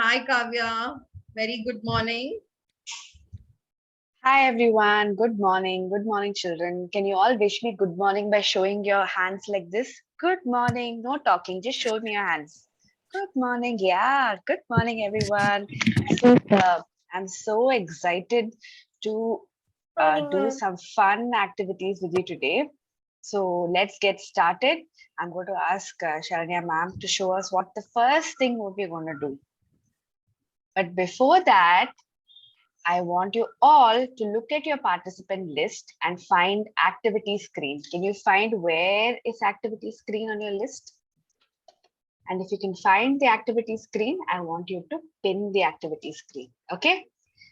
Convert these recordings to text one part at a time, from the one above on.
Hi, Kavya. Very good morning. Hi everyone, good morning. Good morning, children. Can you all wish me good morning by showing your hands like this? Good morning, no talking, just show me your hands. Good morning, yeah, good morning, everyone. Superb. I'm so excited to do some fun activities with you today. So let's get started. I'm going to ask Sharanya ma'am to show us what the first thing what we're going to do. But before that, I want you all to look at your participant list and find activity screen. Can you find where is activity screen on your list? And if you can find the activity screen, I want you to pin the activity screen. Okay.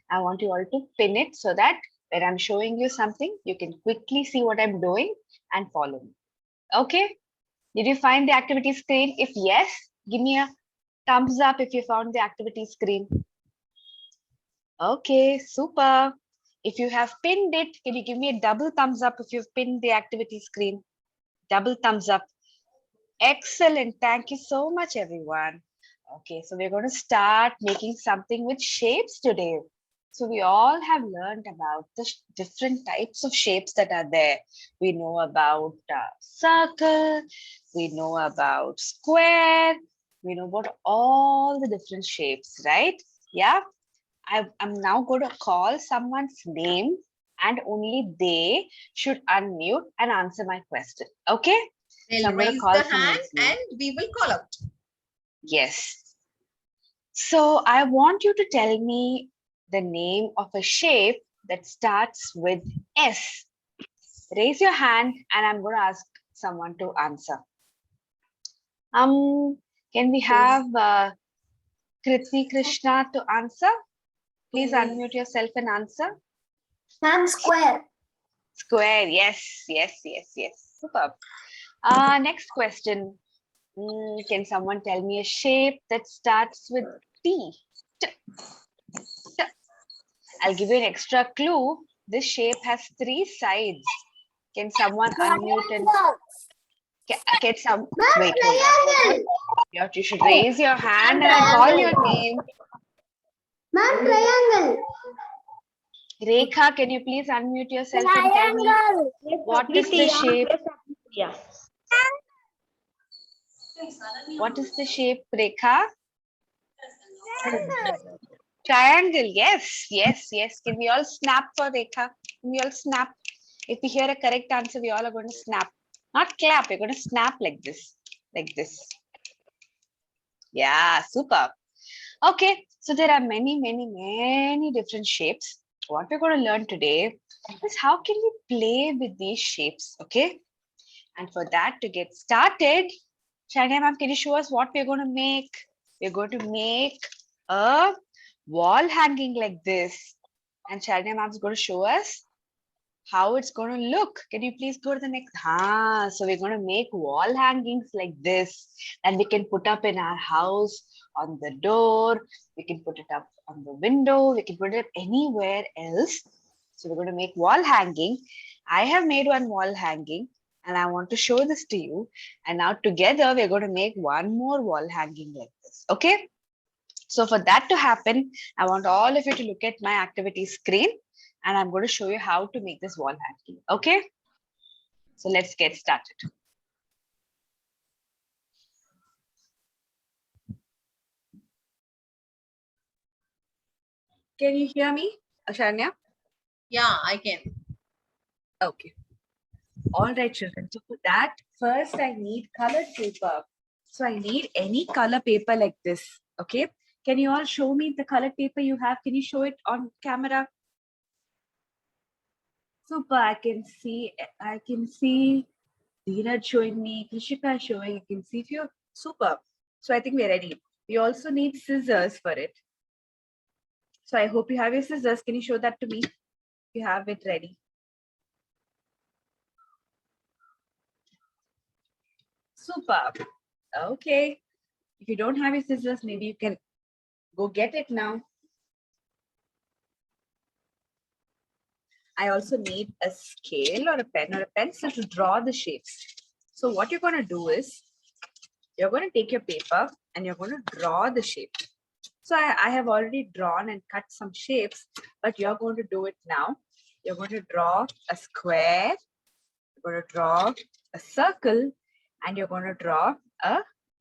I want you all to pin it so that when I'm showing you something, you can quickly see what I'm doing and follow me. Okay. Did you find the activity screen? If yes, give me a thumbs up if you found the activity screen. Okay, super. If you have pinned it, can you give me a double thumbs up if you've pinned the activity screen? Double thumbs up. Excellent. Thank you so much, everyone. Okay, so we're going to start making something with shapes today. So we all have learned about the different types of shapes that are there. We know about circle, we know about square, we know about all the different shapes, right? Yeah. I'm now going to call someone's name and only they should unmute and answer my question. Okay? So They'll I'm going to raise call the hand someone's name. and we will call out. Yes. So I want you to tell me the name of a shape that starts with S. Raise your hand and I'm going to ask someone to answer. Can we have Kriti Krishna to answer? Please unmute yourself and answer. Ma'am, square. Square, yes, yes, yes, yes. Superb. Next question. Can someone tell me a shape that starts with T? T. T. I'll give you an extra clue. This shape has 3 sides. Can someone unmute and can some wait, hold on. You should raise your hand and I'll call your name. Ma'am, triangle. Rekha, can you please unmute yourself and tell me what is the shape? What is the shape, Rekha? Triangle, yes, yes, yes. Can we all snap for Rekha? Can we all snap? If we hear a correct answer, we all are going to snap. Not clap, we're going to snap like this. Like this. Yeah, super. Okay, so there are many, many, many different shapes. What we're going to learn today is how can we play with these shapes, okay? And for that, to get started, Shania ma'am, can you show us what we're going to make? We're going to make a wall hanging like this. And Shania ma'am is going to show us how it's going to look. Can you please go to the next? So we're going to make wall hangings like this. And we can put up in our house, on the door. We can put it up on the window. We can put it anywhere else. So we're going to make wall hanging. I have made one wall hanging. And I want to show this to you. And now together, we're going to make one more wall hanging like this. Okay? So for that to happen, I want all of you to look at my activity screen. And I'm going to show you how to make this wall hanging. Okay? So let's get started. Can you hear me, Ashanya? Yeah, I can. Okay. All right, children. So for that, first I need colored paper. So I need any color paper like this. Okay. Can you all show me the colored paper you have? Can you show it on camera? Super. I can see Dheeraj showing me, Krishika showing. I can see if you're super. So I think we're ready. We also need scissors for it. So I hope you have your scissors. Can you show that to me? You have it ready. Super. Okay. If you don't have your scissors, maybe you can go get it now. I also need a scale or a pen or a pencil to draw the shapes. So what you're going to do is, you're going to take your paper and you're going to draw the shape. So I have already drawn and cut some shapes, but you're going to do it now. You're going to draw a square, you're going to draw a circle, and you're going to draw a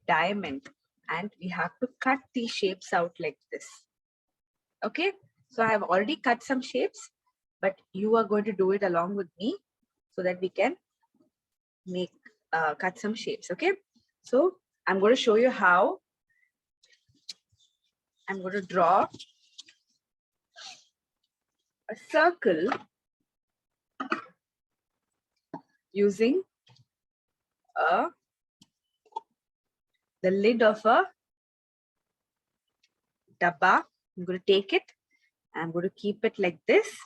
diamond. And we have to cut these shapes out like this. Okay, so I have already cut some shapes, but you are going to do it along with me so that we can make cut some shapes. Okay, so I'm going to show you how. I'm going to draw a circle using the lid of a dabba. I'm going to take it. I'm going to keep it like this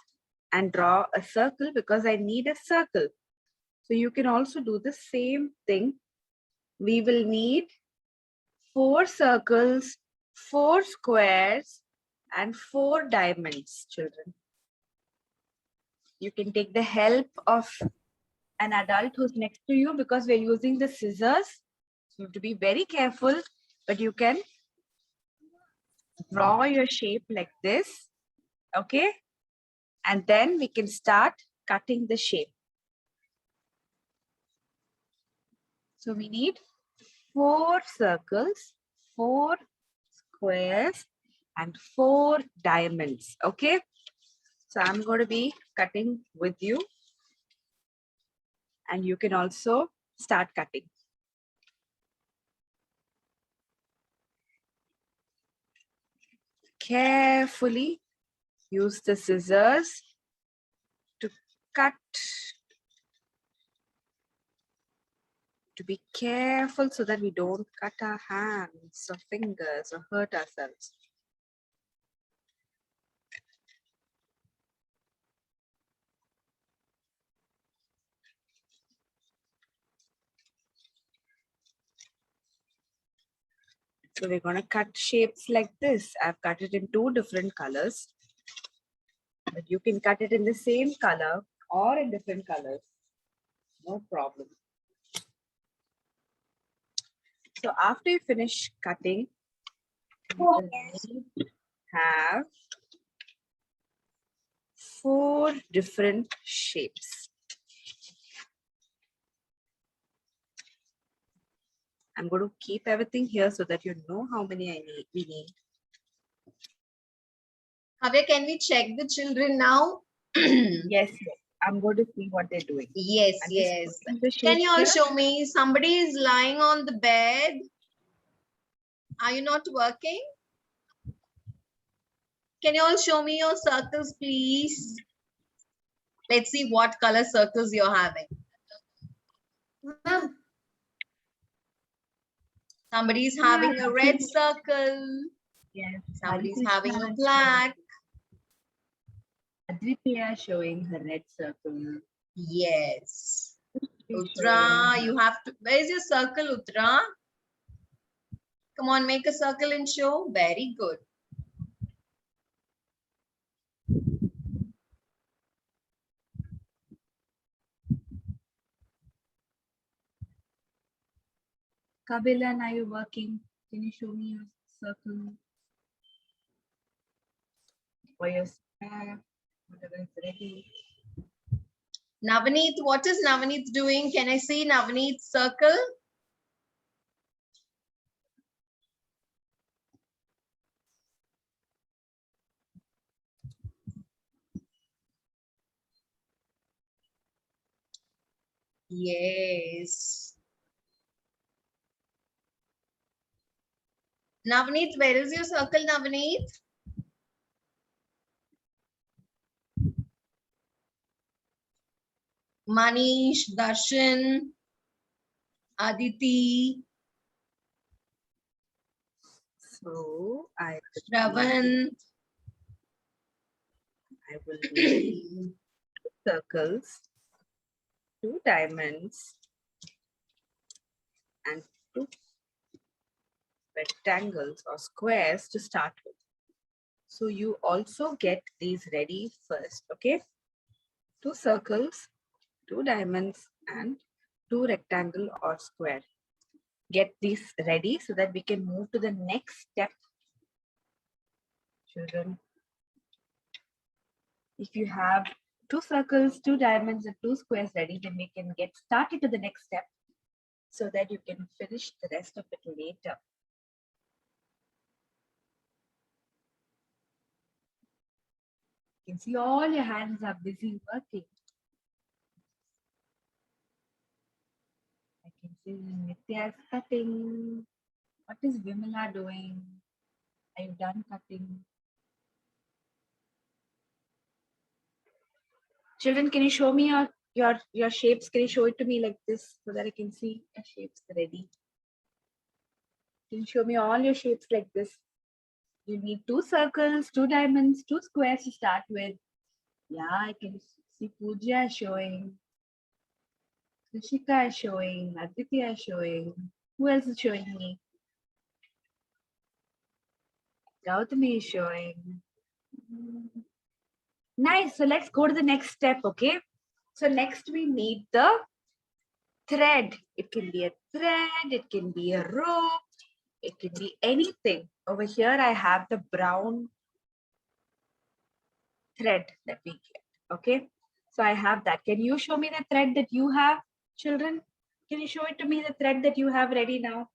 and draw a circle because I need a circle. So you can also do the same thing. We will need 4 circles, 4 squares, and 4 diamonds, children. You can take the help of an adult who's next to you because we're using the scissors. So you have to be very careful, but you can draw your shape like this, okay? And then we can start cutting the shape. So we need 4 circles, 4 squares, and 4 diamonds, okay? So I'm going to be cutting with you, and you can also start cutting. Carefully use the scissors to cut. To be careful so that we don't cut our hands or fingers or hurt ourselves. So we're going to cut shapes like this. I've cut it in 2 different colors. But you can cut it in the same color or in different colors. No problem. So after you finish cutting, you will have 4 different shapes. I'm going to keep everything here so that you know how many we need. Kavya, can we check the children now? Yes, I'm going to see what they're doing. Yes, I'm yes. just Can you all here. show me? Somebody is lying on the bed. Are you not working? Can you all show me your circles, please? Let's see what color circles you're having. Ma'am, Somebody's having a red circle. Yes. Somebody's having a black. Aditya showing her red circle. Yes. She's Uttara, showing you have to. Where's your circle, Uttara? Come on, make a circle and show. Very good. Kabilan, are you working? Can you show me your circle? Or your square? Whatever is ready. Navneet, what is Navneet doing? Can I see Navneet's circle? Yes. Navneet, where is your circle, Navneet? Manish, Darshan, Aditi, So I Shravan. will need 2 circles, 2 diamonds, and 2 rectangles or squares to start with. So you also get these ready first, okay? 2 circles, 2 diamonds, and 2 rectangle or square. Get these ready so that we can move to the next step children. If you have 2 circles, 2 diamonds, and 2 squares ready, then we can get started to the next step so that you can finish the rest of it later. You can see all your hands are busy working. I can see Nitya is cutting. What is Vimala doing? Are you done cutting? Children, can you show me your shapes? Can you show it to me like this so that I can see your shapes ready? Can you show me all your shapes like this? You need 2 circles, 2 diamonds, 2 squares to start with. Yeah, I can see Pooja showing. Krishika is showing. Aditya is showing. Who else is showing me? Gautami is showing. Nice. So let's go to the next step, okay? So next we need the thread. It can be a thread, it can be a rope, it can be anything. Over here I have the brown thread that we get, okay? So I have that. Can you show me the thread that you have, children? Can you show it to me, the thread that you have ready now?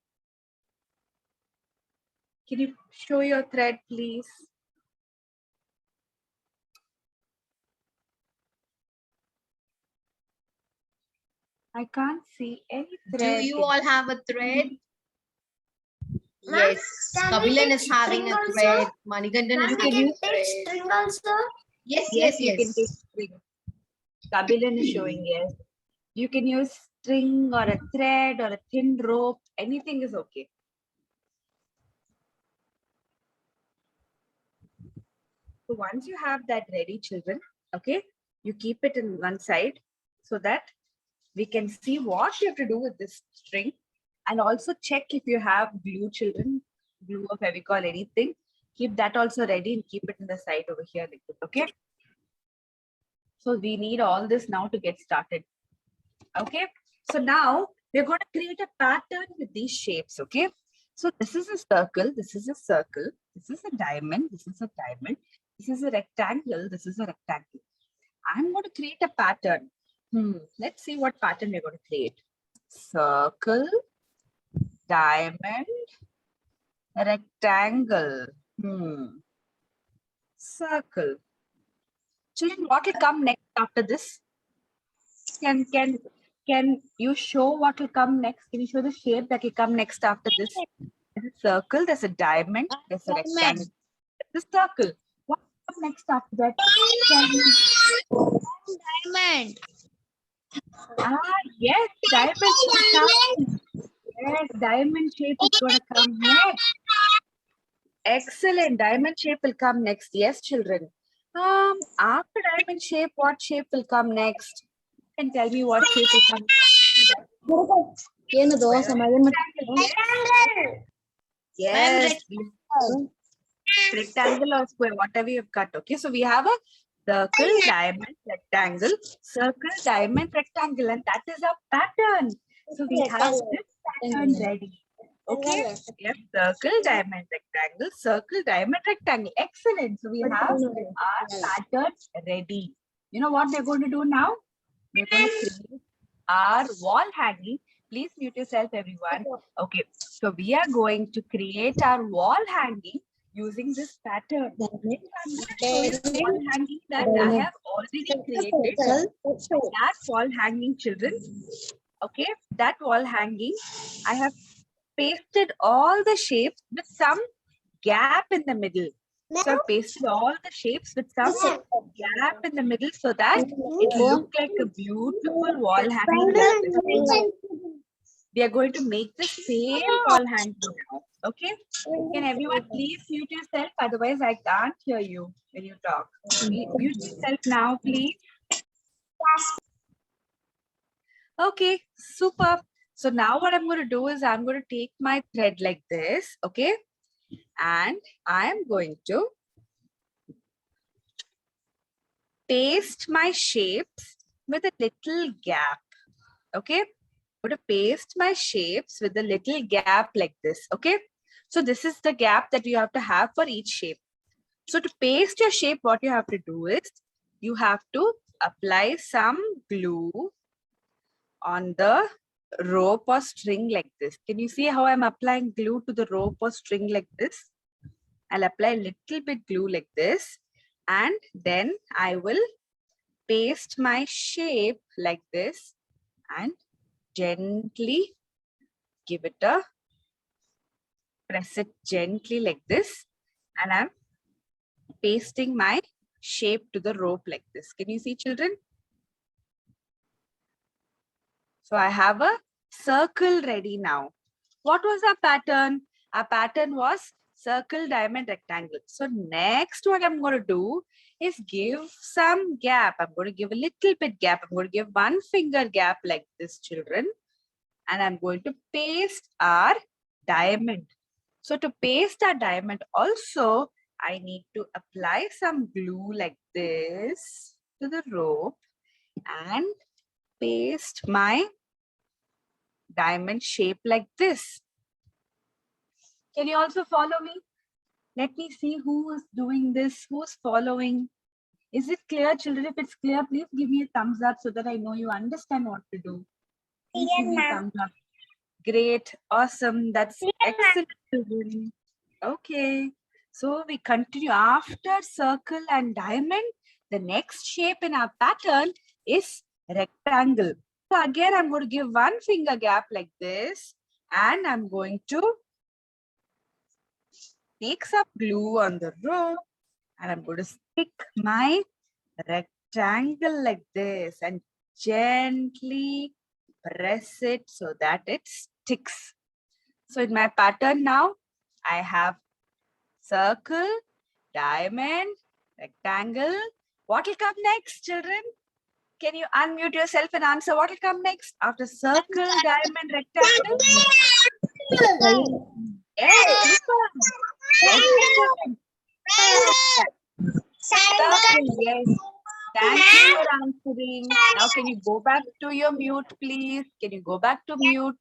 Can you show your thread, please? I can't see any thread. Do you all have a thread? Ma'am, Yes. can we Kabilan take is having string a also? thread. Manikandan is Ma'am, we having can a take thread. string also. Yes, Yes, yes, you can take yes. string. Kabilan is showing yes. You can use string or a thread or a thin rope. Anything is okay. So once you have that ready, children, okay, you keep it in one side so that we can see what you have to do with this string, and also check if you have glue, children, glue or Fevicol, anything. Keep that also ready and keep it in the side over here like this, okay? So we need all this now to get started. Okay, so now we're going to create a pattern with these shapes. Okay, so this is a circle, this is a circle, this is a diamond, this is a diamond, this is a rectangle, this is a rectangle. I'm going to create a pattern. Let's see what pattern we're going to create. Circle, diamond, rectangle. Circle. Children, what will come next after this? Can you show what will come next? Can you show the shape that will come next after this? There's a circle, there's a diamond, there's a rectangle, there's a circle. What will come next after that? Diamond. Yes, diamond will come. Yes, diamond shape is going to come next. Excellent. Diamond shape will come next. Yes, children. After diamond shape, what shape will come next? Can tell me what shape will come next. Yes. Rectangle or square, whatever you've cut. Okay, so we have a circle, diamond, rectangle, circle, diamond, rectangle, and that is our pattern. So we have this pattern ready. Okay, yes, circle, diamond, rectangle, circle, diamond, rectangle. Excellent. So we have our pattern ready. You know what we're going to do now? We're going to create our wall hanging. Please mute yourself, everyone. Okay, so we are going to create our wall hanging using this pattern. I'm going to show you the wall hanging that I have already created. That wall hanging, children. Okay, that wall hanging, I have pasted all the shapes with some gap in the middle. So I pasted all the shapes with some gap in the middle so that it looked like a beautiful wall hanging like this. We are going to make the same wall hanging now. Okay? Can everyone please mute yourself? Otherwise, I can't hear you when you talk. Mute yourself now, please. Okay, super. So now what I'm going to do is I'm going to take my thread like this, okay? And I'm going to paste my shapes with a little gap, okay? I'm going to paste my shapes with a little gap like this, okay? So this is the gap that you have to have for each shape. So to paste your shape, what you have to do is you have to apply some glue on the rope or string like this. Can you see how I'm applying glue to the rope or string like this? I'll apply a little bit glue like this, and then I will paste my shape like this and gently give it a press it gently like this, and I'm pasting my shape to the rope like this. Can you see, children? So I have a circle ready now. What was our pattern? Our pattern was circle, diamond, rectangle. So next what I'm going to do is give some gap. I'm going to give a little bit gap. I'm going to give 1 finger gap like this, children. And I'm going to paste our diamond. So to paste our diamond also, I need to apply some glue like this to the rope and paste my diamond shape like this. Can you also follow me? Let me see who is doing this, who's following. Is it clear, children? If it's clear, please give me a thumbs up so that I know you understand what to do. Please give me a thumbs up. Great, awesome, that's excellent, children. Okay, so we continue after circle and diamond. The next shape in our pattern is rectangle. So again, I'm going to give 1 finger gap like this, and I'm going to take some glue on the rope, and I'm going to stick my rectangle like this and gently press it so that it sticks. So in my pattern now, I have circle, diamond, rectangle. What will come next, children? Can you unmute yourself and answer what will come next after circle, diamond, rectangle? Yes, super. Excellent. Circle, yes. Thank you for answering. Now, can you go back to your mute, please? Can you go back to mute?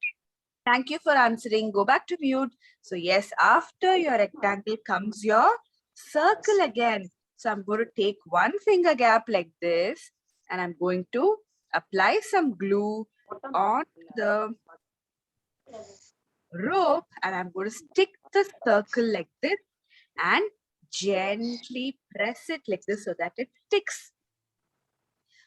Thank you for answering. Go back to mute. So, yes, after your rectangle comes your circle again. So, I'm going to take 1 finger gap like this, and I'm going to apply some glue on the rope, and I'm going to stick the circle like this and gently press it like this so that it sticks.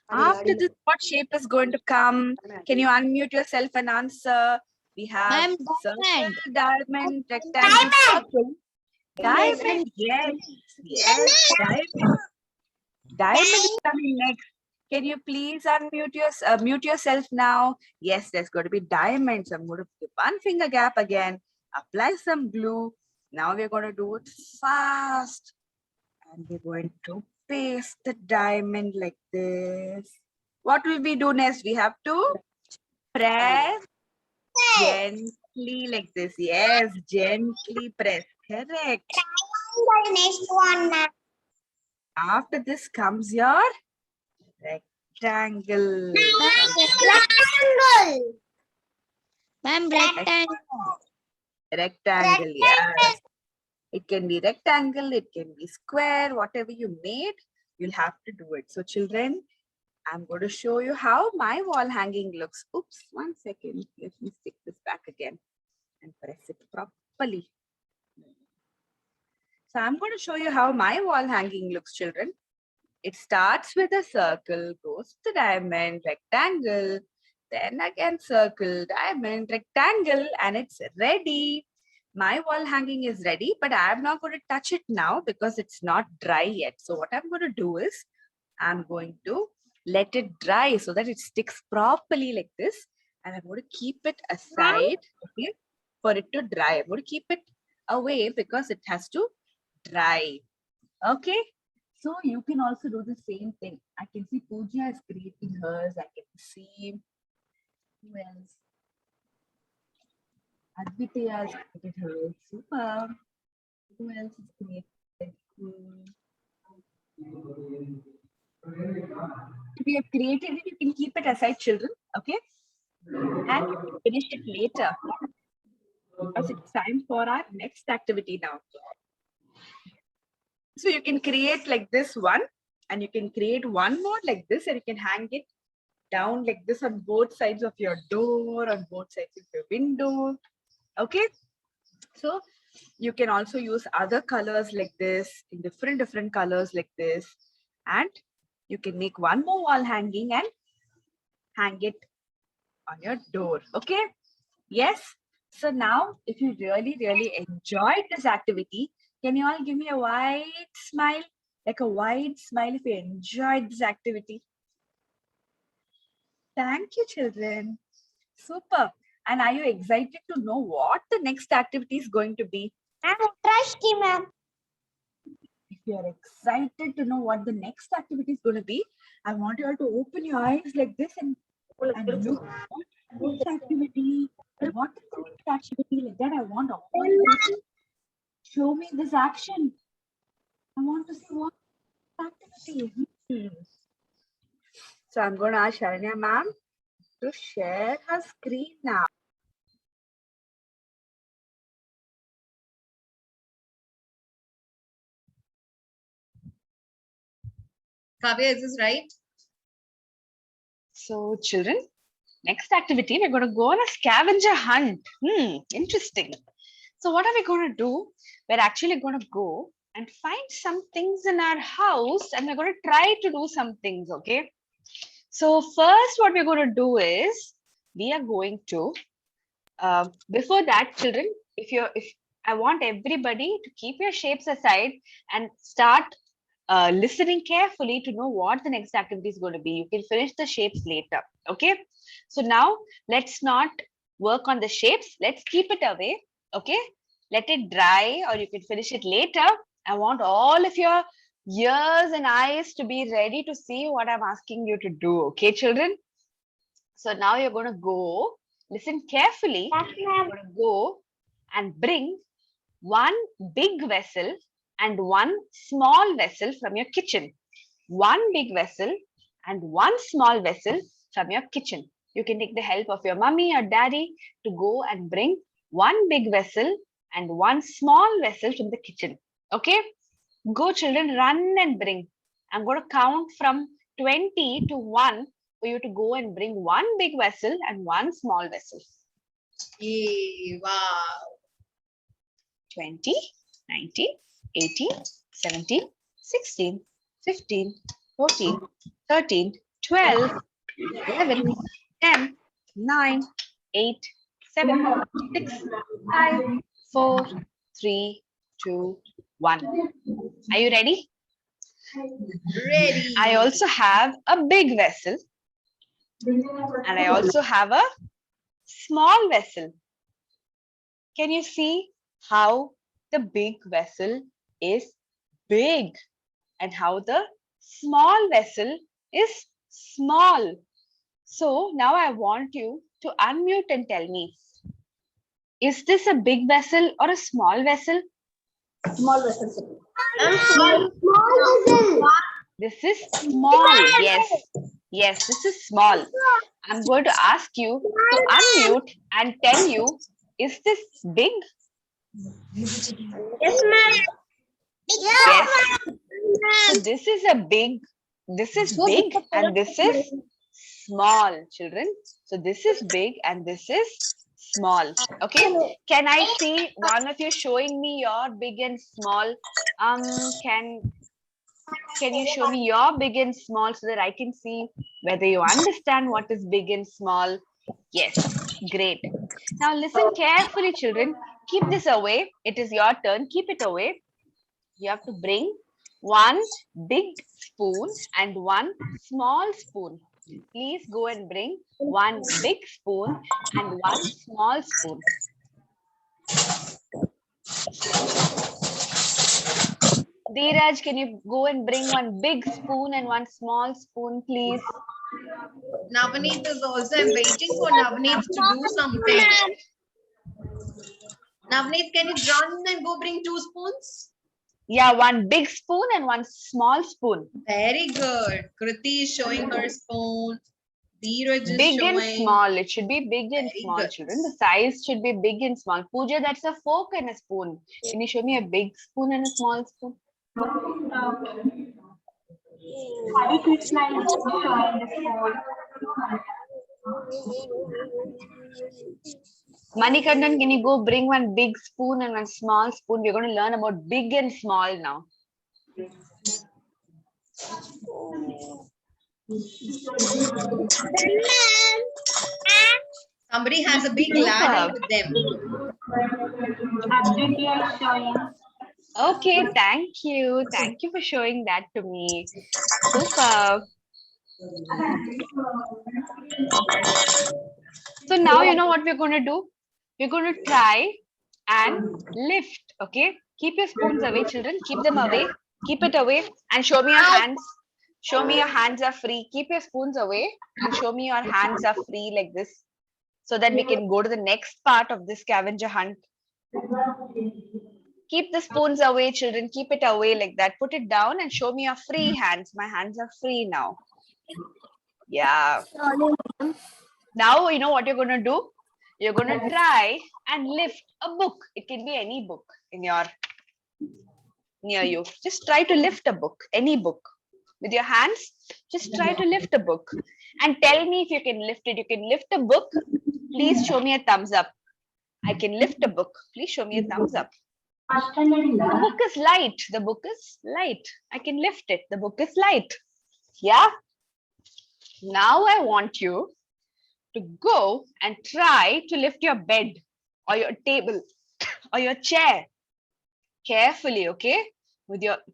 After this, what shape is going to come? Can you unmute yourself and answer? We have Ma'am, circle, diamond. diamond, rectangle, circle. Diamond, yes, yes, diamond. Diamond is coming next. Can you please mute yourself now? Yes, there's going to be diamonds. I'm going to give 1 finger gap again. Apply some glue. Now we're going to do it fast. And we're going to paste the diamond like this. What will we do next? We have to press gently like this. Yes, gently press. Correct. Next one, ma'am. After this comes your rectangle. Rectangle. Ma'am, rectangle. Rectangle, yes. It can be rectangle, it can be square, whatever you made, you'll have to do it. So children, I'm going to show you how my wall hanging looks. Oops, 1 second. Let me stick this back again and press it properly. So I'm going to show you how my wall hanging looks, children. It starts with a circle, goes to the diamond, rectangle, then again circle, diamond, rectangle, and it's ready. My wall hanging is ready, but I'm not going to touch it now because it's not dry yet. So what I'm going to do is I'm going to let it dry so that it sticks properly like this. And I'm going to keep it aside, okay, for it to dry. I'm going to keep it away because it has to dry. Okay. So you can also do the same thing. I can see Pooja is creating hers. I can see who else? Advitya has created hers. Super. Who else is created? If you have created it, you can keep it aside, children. Okay. And you can finish it later. Because it's time for our next activity now. So you can create like this one, and you can create one more like this, and you can hang it down like this on both sides of your door, on both sides of your window. Okay. So you can also use other colors like this, in different colors like this, and you can make one more wall hanging and hang it on your door. Okay. Yes. So now, if you really enjoyed this activity, can you all give me a wide smile? Like a wide smile if you enjoyed this activity. Thank you, children. Super. And are you excited to know what the next activity is going to be? I'm thirsty, ma'am. If you are excited to know what the next activity is going to be, I want you all to open your eyes like this and look. What is the next activity? What is the next activity like that? I want all of you to show me this action. I want to see what activity. So I'm going to ask Sharanya ma'am to share her screen now. Kavya, is this right? So children, next activity, we're going to go on a scavenger hunt. Interesting. So what are we going to do? We're actually going to go and find some things in our house, and we're going to try to do some things, okay? So first what we're going to do is, we are going to, before that, children, if I want everybody to keep your shapes aside and start listening carefully to know what the next activity is going to be. You can finish the shapes later. Okay. So now let's not work on the shapes. Let's keep it away. Okay. Let it dry, or you can finish it later. I want all of your ears and eyes to be ready to see what I'm asking you to do. Okay, children? So now you're going to go, listen carefully. You're going to go and bring one big vessel and one small vessel from your kitchen. One big vessel and one small vessel from your kitchen. You can take the help of your mummy or daddy to go and bring one big vessel and one small vessel from the kitchen. Okay? Go, children, run and bring. I'm going to count from 20 to 1 for you to go and bring one big vessel and one small vessel. Yay, wow. 20, 19, 18, 17, 16, 15, 14, 13, 12, 11, 10, 9, 8, 7, 6, 5, 4, 3, 2, 1. Are you ready? Ready. I also have a big vessel and I also have a small vessel. Can you see how the big vessel is big and how the small vessel is small? So now I want you to unmute and tell me, is this a big vessel or a small vessel? Small vessel. Small vessel. This is small. Yes. Yes, this is small. I'm going to ask you to unmute and tell you, is this big? Yes, ma'am. Yes. So this is big and this is small, children. So this is big and this is small. Okay. Can I see one of you showing me your big and small? Can you show me your big and small so that I can see whether you understand what is big and small? Yes, great. Now listen carefully, children. Keep this away. It is your turn. Keep it away. You have to bring one big spoon and one small spoon. Please go and bring one big spoon and one small spoon. Dheeraj, can you go and bring one big spoon and one small spoon, please? Navneet is also, I'm waiting for Navneet to do something. Navneet, can you run and go bring 2 spoons? Yeah, one big spoon and one small spoon. Very good. Kriti is showing her spoon. Dheeraj is Big showing. and small. It should be big and Very small, good. children. The size should be big and small. Pooja, that's a fork and a spoon. Can you show me a big spoon and a small spoon? Hare Krishna is showing the phone. Manikandan, can you go bring one big spoon and one small spoon? We're going to learn about big and small now. Somebody has a big ladder with them. Aditya is showing. Okay, thank you. Thank you for showing that to me. Super. So now you know what we're going to do? We're going to try and lift, okay? Keep your spoons away, children. Keep them away. Keep it away and show me your hands. Show me your hands are free. Keep your spoons away and show me your hands are free like this so that we can go to the next part of this scavenger hunt. Keep the spoons away, children. Keep it away like that. Put it down and show me your free hands. My hands are free now. Yeah. Now you know what you're going to do? You're going to try and lift a book. It can be any book in your near you. Just try to lift a book, any book. With your hands, just try to lift a book. And tell me if you can lift it. You can lift a book. Please show me a thumbs up. I can lift a book. Please show me a thumbs up. The book is light. The book is light. I can lift it. The book is light. Yeah. Now I want you to go and try to lift your bed or your table or your chair carefully, okay?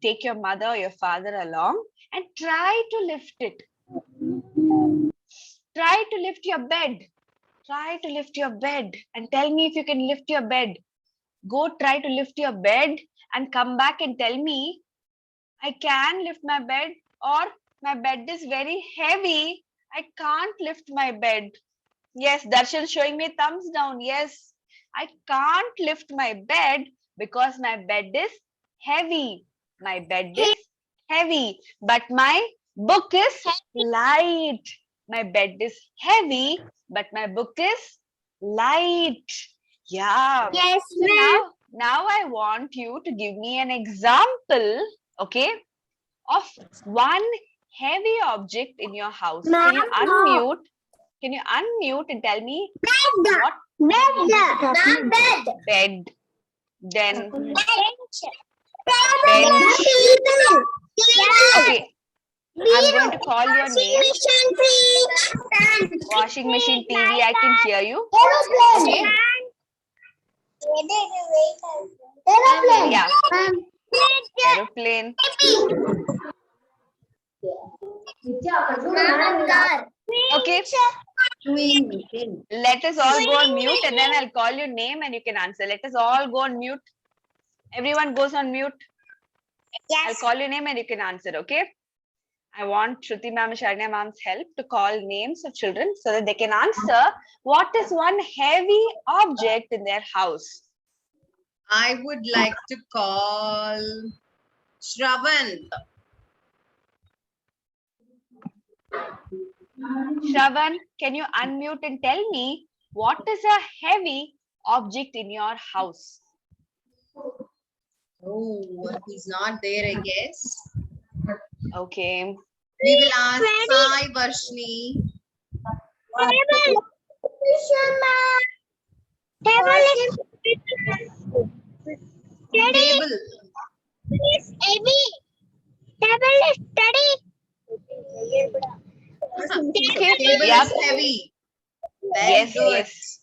Take your mother or your father along and try to lift it. Try to lift your bed. Try to lift your bed and tell me if you can lift your bed. Go try to lift your bed and come back and tell me, I can lift my bed or my bed is very heavy. I can't lift my bed. Yes, Darshan showing me thumbs down. Yes, I can't lift my bed because my bed is heavy. My bed is heavy, but my book is light. My bed is heavy, but my book is light. Yeah. Yes, So now I want you to give me an example, okay, of one heavy object in your house. Can you unmute? Can you unmute and tell me what? Bed. Bed. Then Bench. bench. Okay. I'm going to call your name. Washing machine, TV, I can hear you. Okay. Yeah. Aeroplane. Okay. Let us all go on mute and then I'll call your name and you can answer. Let us all go on mute. Everyone goes on mute. I'll call your name and you can answer, okay? I want Shruti ma'am and Sharanya ma'am's help to call names of children so that they can answer what is one heavy object in their house. I would like to call Shravan. Shravan, can you unmute and tell me what is a heavy object in your house? Oh, he's not there, I guess. Okay. We will ask Sai Varshni. Table. Table Yep. is heavy. Very Yes, good. yes.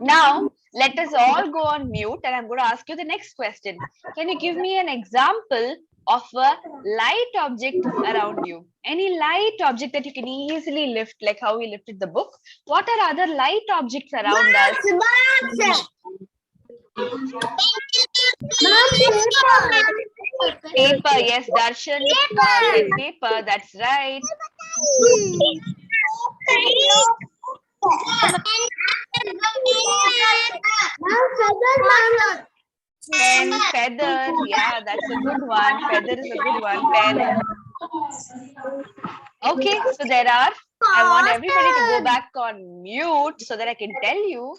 Now, let us all go on mute and I'm going to ask you the next question. Can you give me an example of a light object around you? Any light object that you can easily lift, like how we lifted the book? What are other light objects around us? Paper, yes, Darshan said paper, that's right. Pen, feather, yeah, that's a good one. Feather is a good one. Pen. Okay, so I want everybody to go back on mute so that I can tell you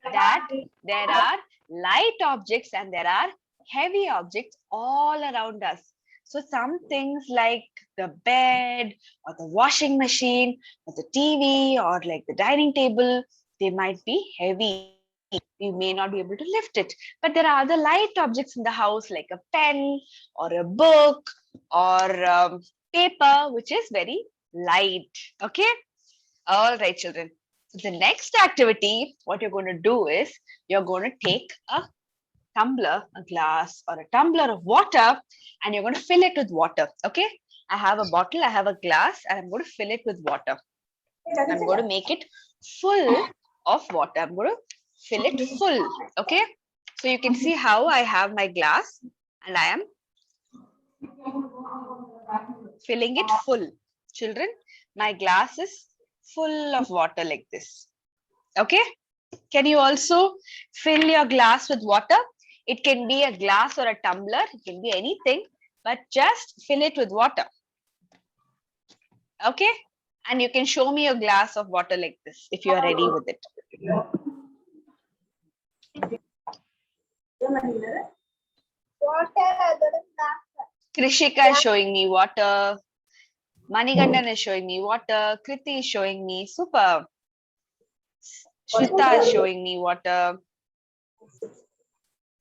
that there are light objects and there are heavy objects all around us. So some things like the bed or the washing machine or the TV or like the dining table, they might be heavy. We may not be able to lift it. But there are other light objects in the house like a pen or a book or paper, which is very light. Okay? All right, children. So the next activity, what you're going to do is you're going to take a tumbler, a glass, or a tumbler of water, and you're going to fill it with water. Okay? I have a bottle, I have a glass, and I'm going to fill it with water. I'm going to make it full of water. I'm going to fill it full. Okay? So you can see how I have my glass and I am filling it full. Children, my glass is full of water like this. Okay? Can you also fill your glass with water? It can be a glass or a tumbler. It can be anything, but just fill it with water. Okay? And you can show me a glass of water like this if you are ready with it. Krishika is showing me water. Manigandan is showing me water. Kriti is showing me super. Shweta is showing me water.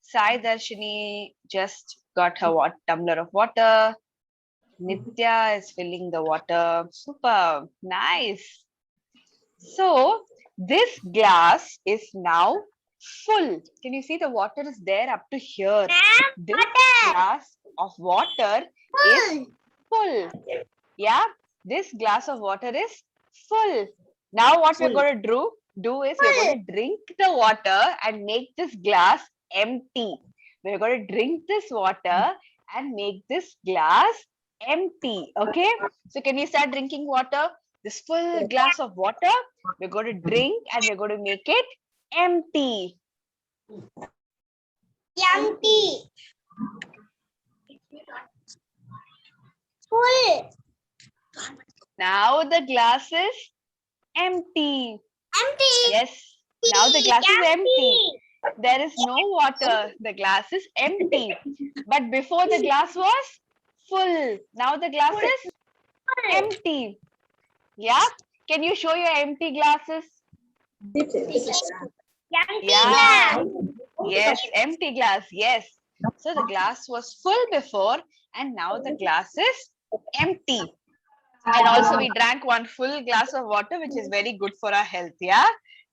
Sai Darshini just got her tumbler of water. Nitya is filling the water. Super. Nice. So this glass is now full. Can you see the water is there up to here? This glass of water is full. Yeah, this glass of water is full. Now what we're going to do is we're going to drink the water and make this glass empty. We're going to drink this water and make this glass empty. Okay, so can you start drinking water? This full glass of water, we're going to drink and we're going to make it empty. Empty. Full. Now the glass is empty. Empty. Yes, now the glass is empty. There is no water. The glass is empty. But before the glass was full. Now the glass is empty. Yeah? Can you show your empty glasses? Empty. Yeah. Yes, empty glass. Yes. So the glass was full before and now the glass is empty. And also we drank one full glass of water, which is very good for our health. Yeah.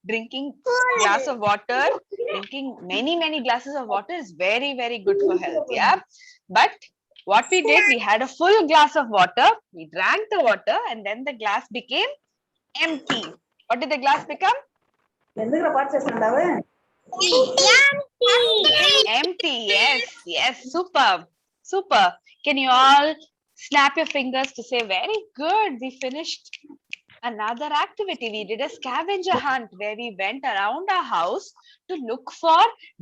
Drinking glass of water, drinking many glasses of water is very good for health. Yeah. But what we did, we had a full glass of water. We drank the water and then the glass became empty. What did the glass become? Empty. Yes. Super. Can you all snap your fingers to say very good? We finished another activity. We did a scavenger hunt where we went around our house to look for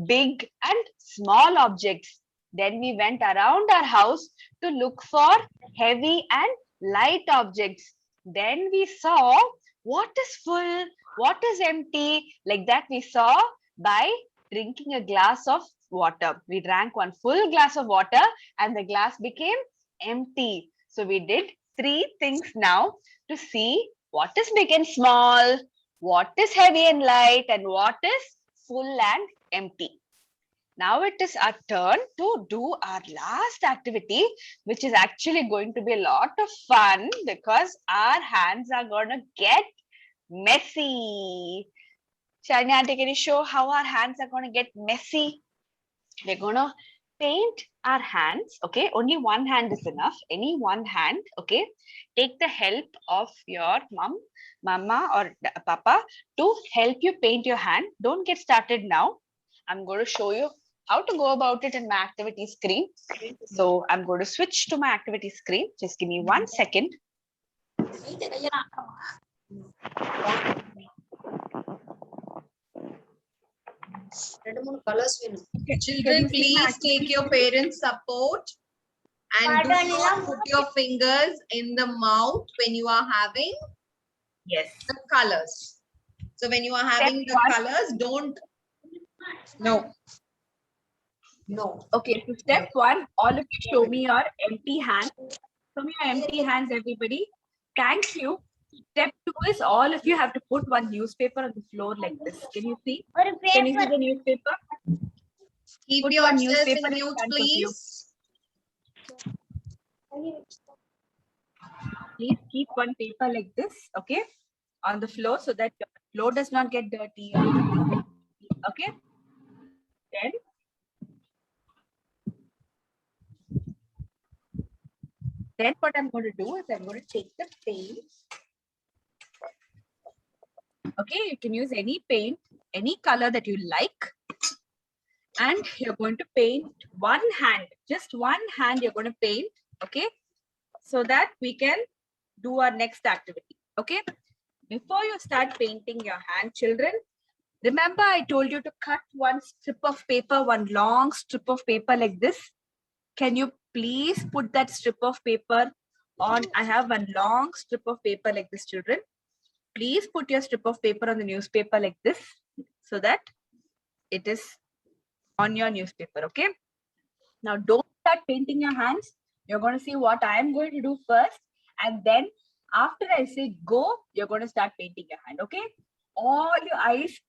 big and small objects. Then we went around our house to look for heavy and light objects. Then we saw what is full, what is empty. Like that we saw by drinking a glass of water. We drank one full glass of water and the glass became empty. So we did 3 things now to see what is big and small, what is heavy and light, and what is full and empty. Now it is our turn to do our last activity, which is actually going to be a lot of fun because our hands are going to get messy. Shania Auntie, can you show how our hands are going to get messy? We're going to paint our hands. Okay, only one hand is enough. Any one hand. Okay, take the help of your mama or papa to help you paint your hand. Don't get started now. I'm going to show you how to go about it in my activity screen. So I'm going to switch to my activity screen. Just give me 1 second. Children, please take your parents' support and do not put your fingers in the mouth when you are having the colors. So when you are having the colors, don't. No. No. Okay, so step 1, all of you show me your empty hands. Show me your empty hands, everybody. Thank you. Step 2 is all of you have to put one newspaper on the floor like this. Can you see? Can you see the newspaper? Keep Put one yourself newspaper in in mute, front of you. please. Please keep one paper like this, okay, on the floor so that your floor does not get dirty or anything. Okay. Then what I'm going to do is I'm going to take the paint. Okay, you can use any paint, any color that you like. And you're going to paint one hand, just one hand you're going to paint, okay, so that we can do our next activity, okay? Before you start painting your hand, children, remember I told you to cut one strip of paper, one long strip of paper like this. Can you please put that strip of paper on? I have one long strip of paper like this, children. Please put your strip of paper on the newspaper like this so that it is on your newspaper, okay? Now don't start painting your hands. You're going to see what I am going to do first. And then after I say go, you're going to start painting your hand, okay? All your eyes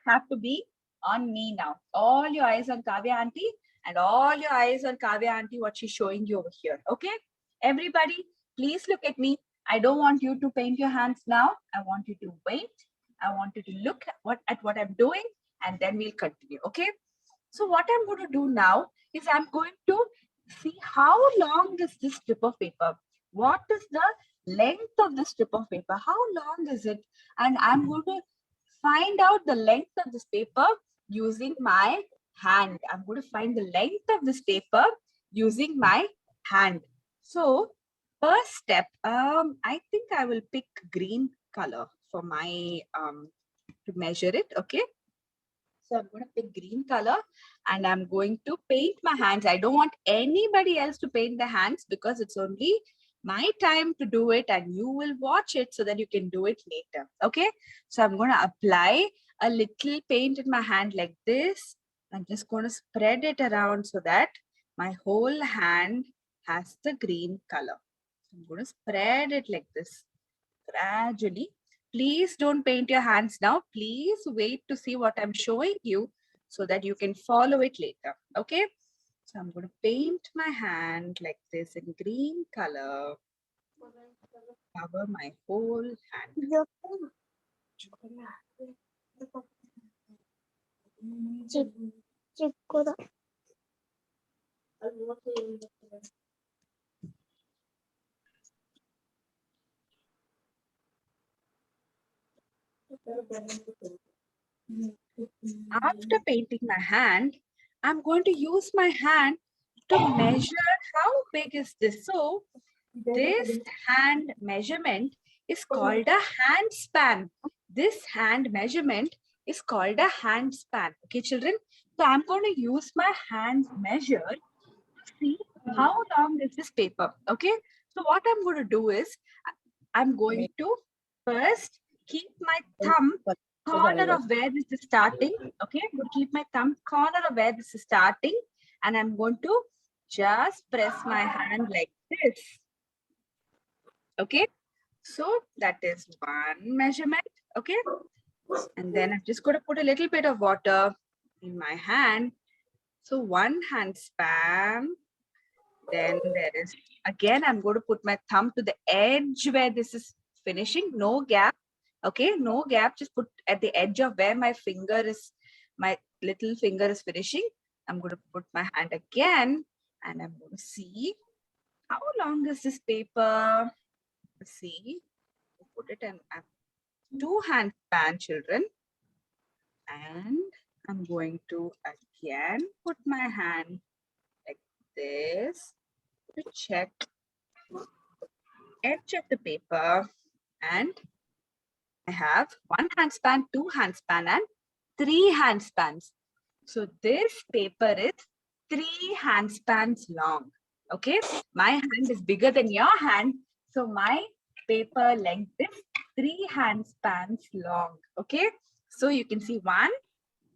have to be on me now. All your eyes on Kavya auntie and all your eyes on Kavya auntie, what she's showing you over here, okay? Everybody, please look at me. I don't want you to paint your hands now. I want you to wait. I want you to look at what I'm doing and then we'll continue, okay? So what I'm going to do now is I'm going to see how long is this strip of paper. What is the length of this strip of paper? How long is it? And I'm going to find out the length of this paper using my hand. I'm going to find the length of this paper using my hand. So first step, I think I will pick green color for my, to measure it, okay? So I'm going to pick green color and I'm going to paint my hands. I don't want anybody else to paint the hands because it's only my time to do it and you will watch it so that you can do it later. Okay. So I'm going to apply a little paint in my hand like this. I'm just going to spread it around so that my whole hand has the green color. I'm going to spread it like this gradually. Please don't paint your hands now. Please wait to see what I'm showing you so that you can follow it later. Okay. So I'm going to paint my hand like this in green color. Cover my whole hand. After painting my hand, I'm going to use my hand to measure how big is this. So this hand measurement is called a hand span. This hand measurement is called a hand span. Okay, children. So I'm going to use my hand measure to see how long is this paper. Okay. So what I'm going to do is I'm going to first keep my thumb corner of where this is starting. Okay, I'm going to keep my thumb corner of where this is starting and I'm going to just press my hand like this. Okay, so that is one measurement. Okay, and then I'm just going to put a little bit of water in my hand. So one hand span. Then there is, again, I'm going to put my thumb to the edge where this is finishing. No gap. Okay, no gap. Just put at the edge of where my finger is, my little finger is finishing. I'm going to put my hand again and I'm going to see how long is this paper. See, put it in a two-hand span, children. And I'm going to again put my hand like this to check edge of the paper, and I have one hand span, two hand span, and three hand spans. So this paper is 3 hand spans long. Okay, my hand is bigger than your hand, so my paper length is 3 hand spans long. Okay, so you can see 1,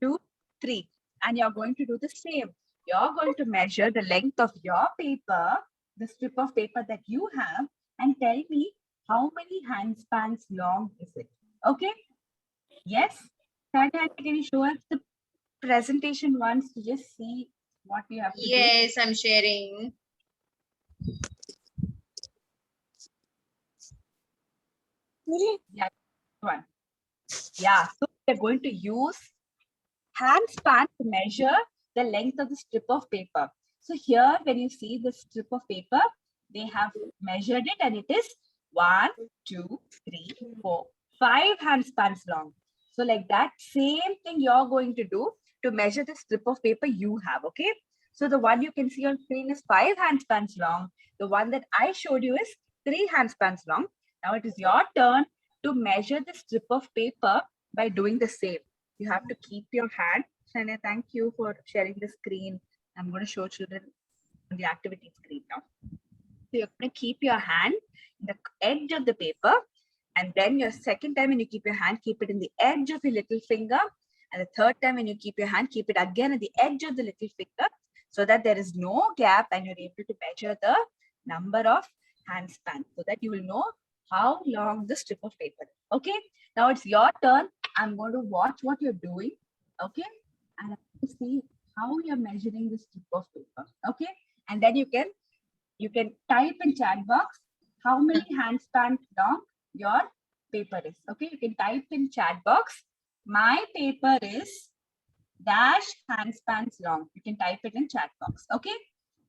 2, 3, and you're going to do the same. you're going to measure the length of your paper, the strip of paper that you have, and tell me how many handspans long is it. Okay? Yes? Tata, can you show us the presentation once to just see what we have to do? Yes, I'm sharing. Yeah, one. Yeah, so we're going to use handspan to measure the length of the strip of paper. So here, when you see the strip of paper, they have measured it and it is 1, 2, 3, 4, 5 handspans long. So like that same thing you're going to do to measure the strip of paper you have, okay? So the one you can see on screen is 5 handspans long. The one that I showed you is 3 handspans long. Now it is your turn to measure the strip of paper by doing the same. You have to keep your hand. Shania, thank you for sharing the screen. I'm going to show children on the activity screen now. So you're going to keep your hand in the edge of the paper. And then your second time when you keep your hand, keep it in the edge of your little finger. And the third time when you keep your hand, keep it again at the edge of the little finger so that there is no gap and you're able to measure the number of handspans so that you will know how long the strip of paper is. Okay, now it's your turn. I'm going to watch what you're doing. Okay, and I'm going to see how you're measuring the strip of paper. Okay, and then you can type in chat box how many handspans long your paper is. Okay, you can type in chat box. My paper is dash handspans long. You can type it in chat box. Okay,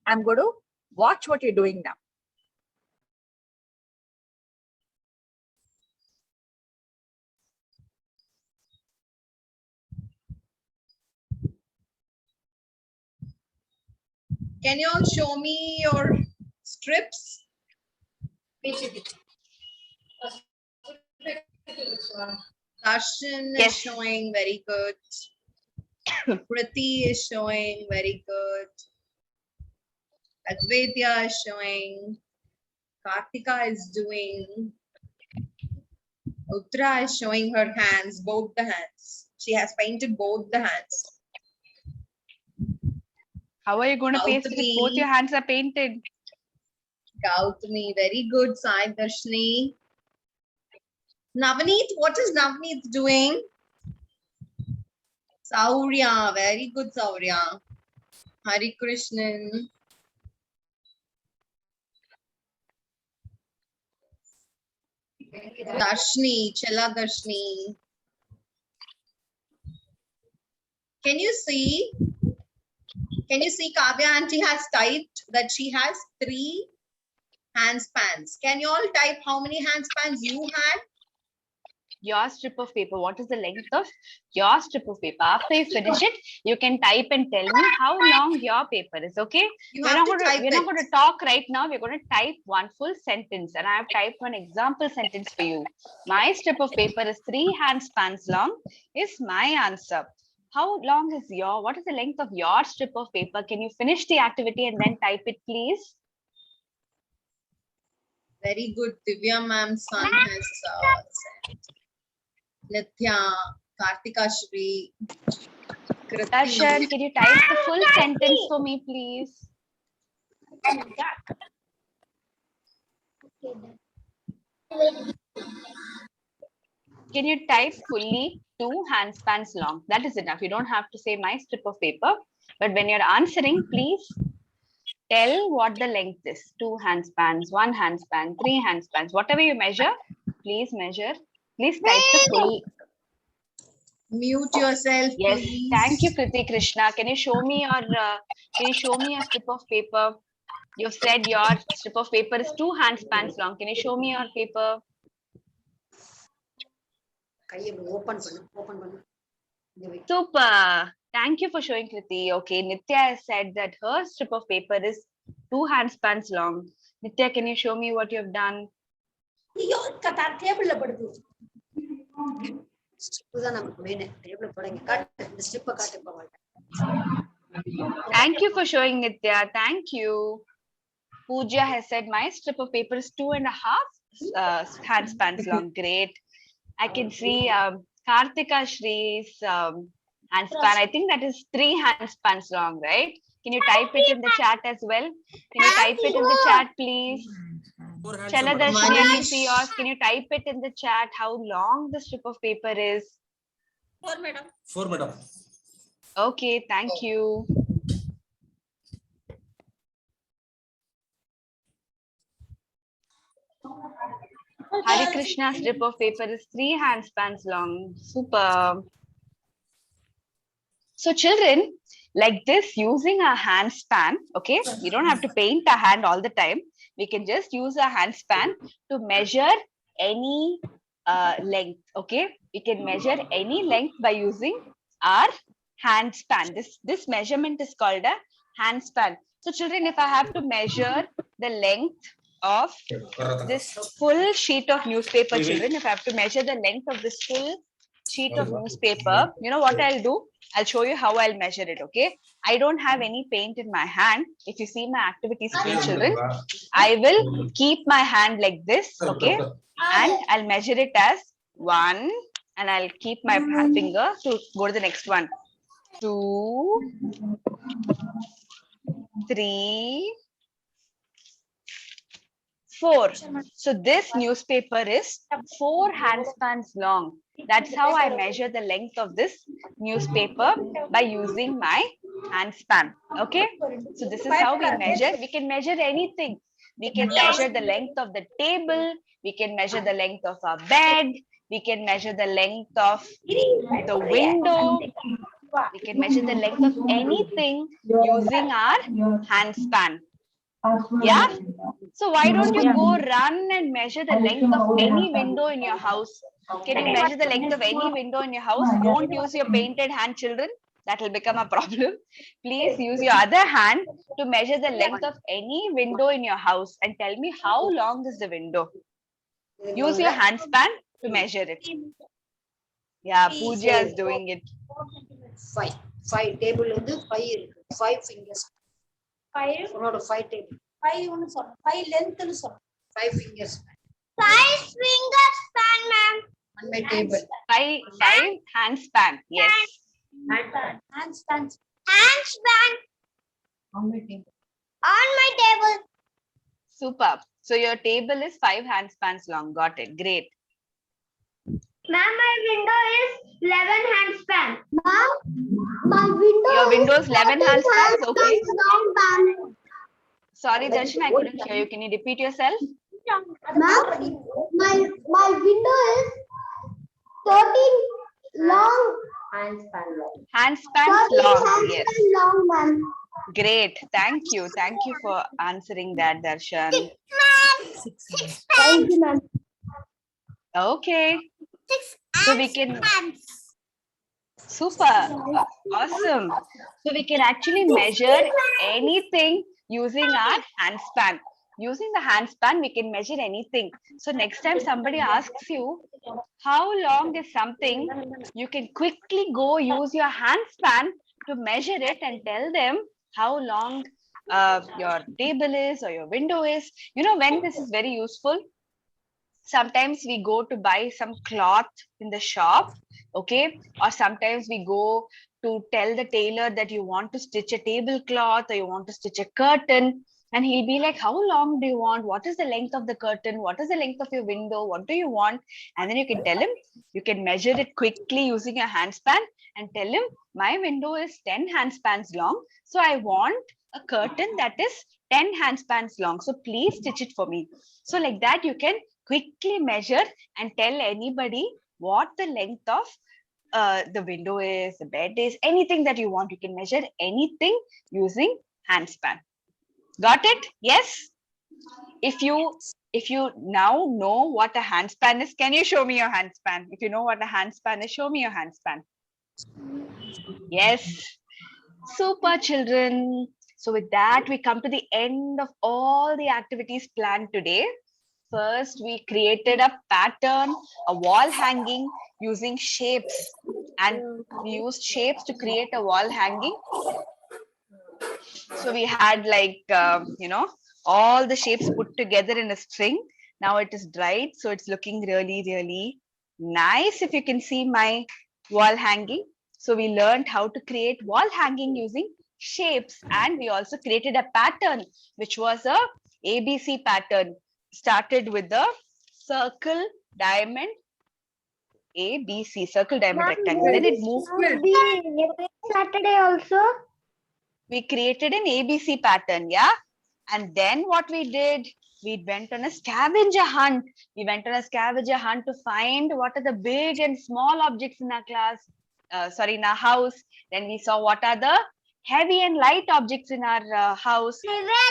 I'm going to watch what you're doing now. Can you all show me your strips? Darshan is Yes. showing very good. Priti is showing very good. Advaitya is showing. Kartika is doing. Uttara is showing her hands, both the hands. She has painted both the hands. How are you going to paste it if both your hands are painted? Gautami, very good. Sai Darshini. Navneet, what is Navneet doing? Saurya, very good Saurya. Hari Krishnan. Darshni, Chela Darshni. Can you see Kavya auntie has typed that she has 3 handspans. Can you all type how many handspans you had? Your strip of paper, what is the length of your strip of paper? After you finish it, you can type and tell me how long your paper is, okay? We're not going to talk right now. We're going to type one full sentence and I have typed one example sentence for you. My strip of paper is 3 handspans long is my answer. How long is what is the length of your strip of paper? Can you finish the activity and then type it, please? Very good. Divya ma'am's son has sent. Nithya, Kartika Shri, Kriti. Darshan, can you type the full sentence for me, please? Can you type fully 2 handspans long? That is enough. You don't have to say my strip of paper. But when you're answering, please tell what the length is. 2 handspans, 1 handspan, 3 handspans. Whatever you measure, please measure. Please type the full. Mute yourself, yes, please. Thank you, Kriti Krishna. Can you show me your strip of paper? You said your strip of paper is 2 handspans long. Can you show me your paper? Super. Thank you for showing, Kriti. Okay, Nitya has said that her strip of paper is 2 handspans long. Nitya, can you show me what you have done? Thank you for showing, Nitya. Thank you. Pooja has said my strip of paper is 2.5 handspans long. Great. I can see Kartika Shree's handspan. I think that is 3 handspans long, right? Can you type it in the chat as well? Can you type it in the chat, please? Chaladarshini, I can see yours. Can you type it in the chat how long the strip of paper is? 4, madam. 4, madam. Okay, thank you. Hare Krishna strip of paper is 3 handspans long. Super. So children, like this, using a handspan, okay, we don't have to paint a hand all the time. We can just use a handspan to measure any length, okay. We can measure any length by using our handspan. This measurement is called a handspan. So children, if I have to measure the length of this full sheet of newspaper, children, if I have to measure the length of this full sheet of newspaper, you know what I'll do? I'll show you how I'll measure it, okay? I don't have any paint in my hand. If you see my activity screen, children, I will keep my hand like this, okay? And I'll measure it as 1, and I'll keep my finger to go to the next one. 2, 3, 4. So this newspaper is 4 handspans long. That's how I measure the length of this newspaper by using my handspan. Okay. So this is how we measure. We can measure anything. We can measure the length of the table. We can measure the length of our bed. We can measure the length of the window. We can measure the length of anything using our handspan. Yeah. So why don't you go run and measure the length of any window in your house? Can you measure the length of any window in your house? Don't use your painted hand, children. That will become a problem. Please use your other hand to measure the length of any window in your house and tell me how long is the window. Use your handspan to measure it. Yeah, Pooja is doing it. 5 table வந்து 5 fingers. 5 உன்னோட 5 table. 5 னு சொல்ற. 5 length னு சொல்ற. 5 fingers. 5 fingers span, ma'am. On my table. 5 handspan. Yes. Handspan. Handspan. On my table. On my table. Superb. So your table is 5 handspans long. Got it. Great. Ma'am, my window is 11 handspan. Ma'am, my window. Your window is 11 handspans. Okay. Long, ma'am. Sorry, Darshan, I couldn't hear you. Can you repeat yourself? Ma'am, my window is 13 long. Handspans long. Yes. Long, ma'am. Great. Thank you. Thank you for answering that, Darshan. 6 Thank you, ma'am. Okay. 6 So we can. Super. Awesome. So we can actually measure anything using our handspan. Using the handspan, we can measure anything. So next time somebody asks you, how long is something, you can quickly go use your handspan to measure it and tell them how long your table is or your window is. You know when this is very useful? Sometimes we go to buy some cloth in the shop, okay? Or sometimes we go to tell the tailor that you want to stitch a tablecloth or you want to stitch a curtain. And he'll be like, how long do you want? What is the length of the curtain? What is the length of your window? What do you want? And then you can tell him, you can measure it quickly using a handspan and tell him, my window is 10 handspans long. So I want a curtain that is 10 handspans long. So please stitch it for me. So like that, you can quickly measure and tell anybody what the length of the window is, the bed is, anything that you want. You can measure anything using handspan. Got it? Yes. If you now know what a handspan is, can you show me your handspan? If you know what a handspan is, show me your handspan. Yes. Super, children. So with that, we come to the end of all the activities planned today. First, we created a pattern, a wall hanging using shapes, and we used shapes to create a wall hanging. So we had like, all the shapes put together in a string. Now it is dried, so it's looking really, really nice. If you can see my wall hanging. So we learned how to create wall hanging using shapes, and we also created a pattern, which was a ABC pattern. Started with the circle, diamond, ABC, circle, diamond, rectangle. Then it moved. Saturday also. We created an ABC pattern, yeah. And then what we did, we went on a scavenger hunt. We went on a scavenger hunt to find what are the big and small objects in our class, in our house. Then we saw what are the heavy and light objects in our house.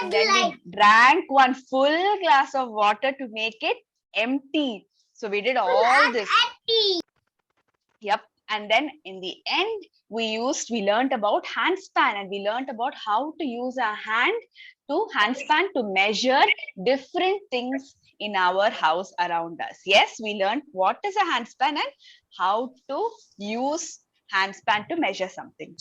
And then we drank one full glass of water to make it empty. So we did all this. Yep. And then in the end, we learned about handspan, and we learned about how to use our handspan to measure different things in our house around us. Yes, we learned what is a handspan and how to use handspan to measure something.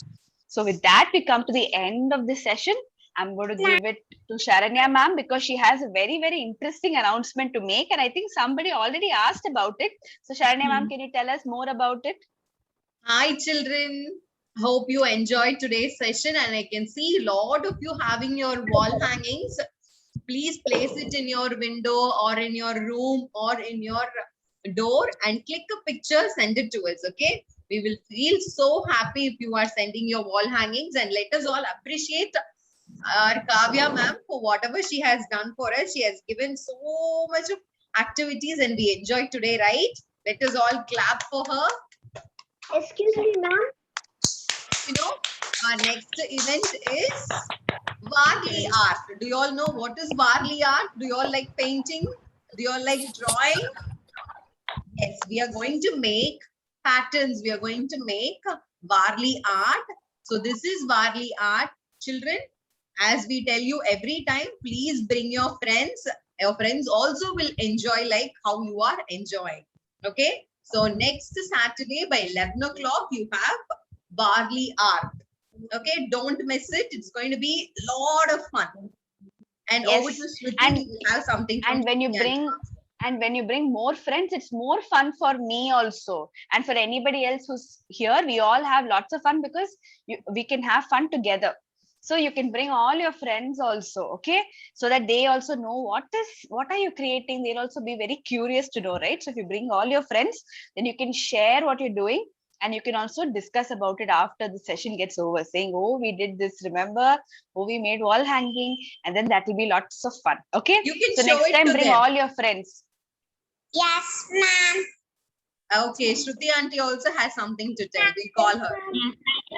So with that, we come to the end of this session. I'm going to give it to Sharanya ma'am because she has a very, very interesting announcement to make. And I think somebody already asked about it. So Sharanya ma'am, can you tell us more about it? Hi children, hope you enjoyed today's session, and I can see a lot of you having your wall hangings. Please place it in your window or in your room or in your door and click a picture, send it to us, okay? We will feel so happy if you are sending your wall hangings, and let us all appreciate our Kavya ma'am for whatever she has done for us. She has given so much of activities and we enjoyed today, right? Let us all clap for her. Excuse me, ma'am. You know, our next event is Varli art. Do you all know what is Varli art? Do you all like painting? Do you all like drawing? Yes, we are going to make patterns. We are going to make Varli art. So this is Varli art. Children, as we tell you every time, please bring your friends. Your friends also will enjoy like how you are enjoying. Okay. So next Saturday by 11 o'clock, you have Varli art. Okay, don't miss it. It's going to be a lot of fun. And Yes. over to Shruti, And we have something. And when you bring more friends, it's more fun for me also, and for anybody else who's here. We all have lots of fun because we can have fun together. So you can bring all your friends also, okay? So that they also know what are you creating. They'll also be very curious to know, right? So if you bring all your friends, then you can share what you're doing. And you can also discuss about it after the session gets over, saying, oh, we did this, remember? Oh, we made wall hanging. And then that will be lots of fun. Okay. You can so show next it time, to bring them. all your friends. Yes, ma'am. Okay, Shruti auntie also has something to tell. We call her. Yes,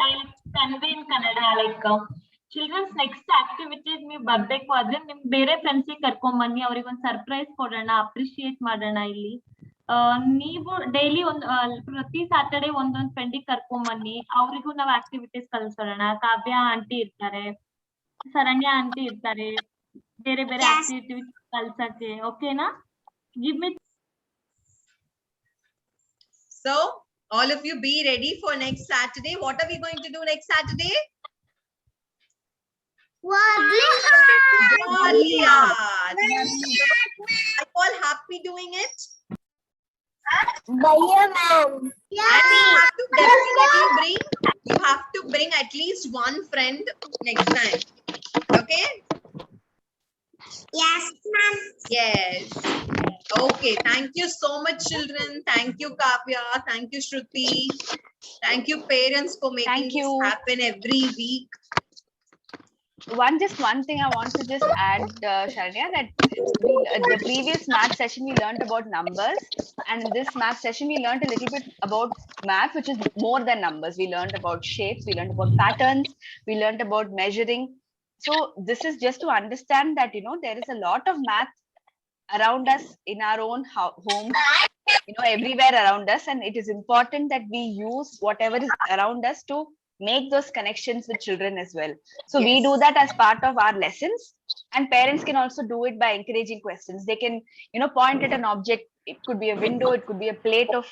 I convey in Kannada like children's next activities me birthday ಗೆ ಹೋದ್ರೆ ನಿಮ್ ಬೇರೆ friends ಕರ್ಕೊಂಡ್ ಬನ್ನಿ ಅವ್ರಿಗೆ ಒಂದು surprise ಕೊಡೋಣ appreciate ಮಾಡೋಣ ಇಲ್ಲಿ ನೀವು ಡೈಲಿ ಒಂದು ಪ್ರತಿ ಸ್ಯಾಟರ್ಡೆ ಒಂದೊಂದು ಫ್ರೆಂಡಿಗೆ ಕರ್ಕೊಂಡ್ ಬನ್ನಿ ಅವರಿಗೂ ನಾವು ಆಕ್ಟಿವಿಟೀಸ್ ಕಲಿಸೋಣ ಕಾವ್ಯ ಆಂಟಿ ಇರ್ತಾರೆ ಶರಣ್ಯ ಆಂಟಿ ಇರ್ತಾರೆ ಬೇರೆ ಬೇರೆ ಆಕ್ಟಿವಿಟೀಸ್ ಕಲ್ಸಕ್ಕೆ ಓಕೆನಾ give me So all of you be ready for next Saturday. What are we going to do next Saturday? Varli art. Are you all happy doing it? Bhaiya, ma'am. And you have to bring at least one friend next time. Okay? Yes, ma'am. Yes. Okay. Thank you so much, children. Thank you, Kavya. Thank you, Shruti. Thank you, parents, for making this happen every week. Just one thing I want to just add, Sharanya, that the previous math session we learned about numbers, and in this math session we learned a little bit about math, which is more than numbers. We learned about shapes, we learned about patterns, we learned about measuring. So this is just to understand that there is a lot of math around us in our own homes, everywhere around us, and it is important that we use whatever is around us to make those connections with children as well. So we do that as part of our lessons, and parents can also do it by encouraging questions. They can point at an object. It could be a window, it could be a plate of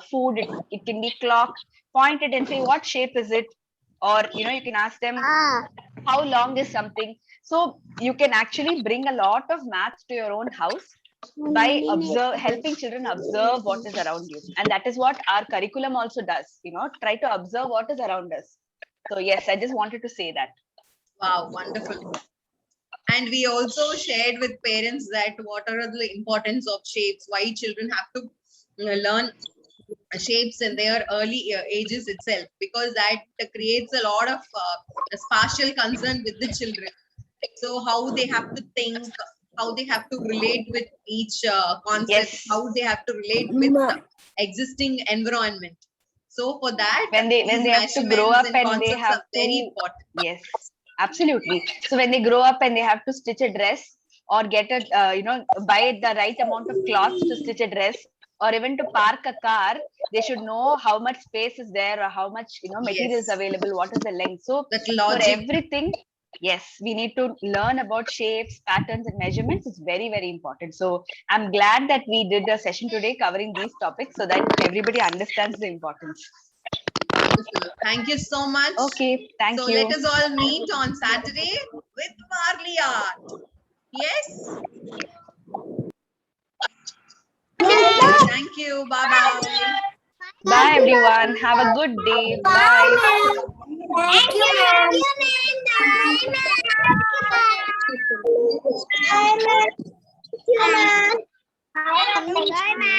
food, it can be clock. Point it and say, what shape is it? Or you can ask them, how long is something? So you can actually bring a lot of math to your own house by helping children observe what is around you. And that is what our curriculum also does. Try to observe what is around us. So yes, I just wanted to say that. Wow, wonderful. And we also shared with parents that what are the importance of shapes, why children have to learn shapes in their early ages itself, because that creates a lot of spatial concern with the children. So how they have to think, how they have to relate with each concept, Yes. how they have to relate with the existing environment. So for that, When they these have to grow measurements up and and they concepts have are to, very important. yes, absolutely. So when they grow up and they have to stitch a dress or get a buy the right amount of cloths to stitch a dress, or even to park a car, they should know how much space is there or how much material is Yes, available, what is the length. So that for logic. everything, yes, we need to learn about shapes, patterns, and measurements. It's very, very important. So I'm glad that we did a session today covering these topics so that everybody understands the importance. Wonderful. Thank you so much. Okay, thank So let you. us all meet on Saturday with Varley Art. Yes? Thank you. Bye bye. Bye, everyone. Have a good day. Bye. Thank you, ma'am. Bye, ma'am. Bye, ma'am.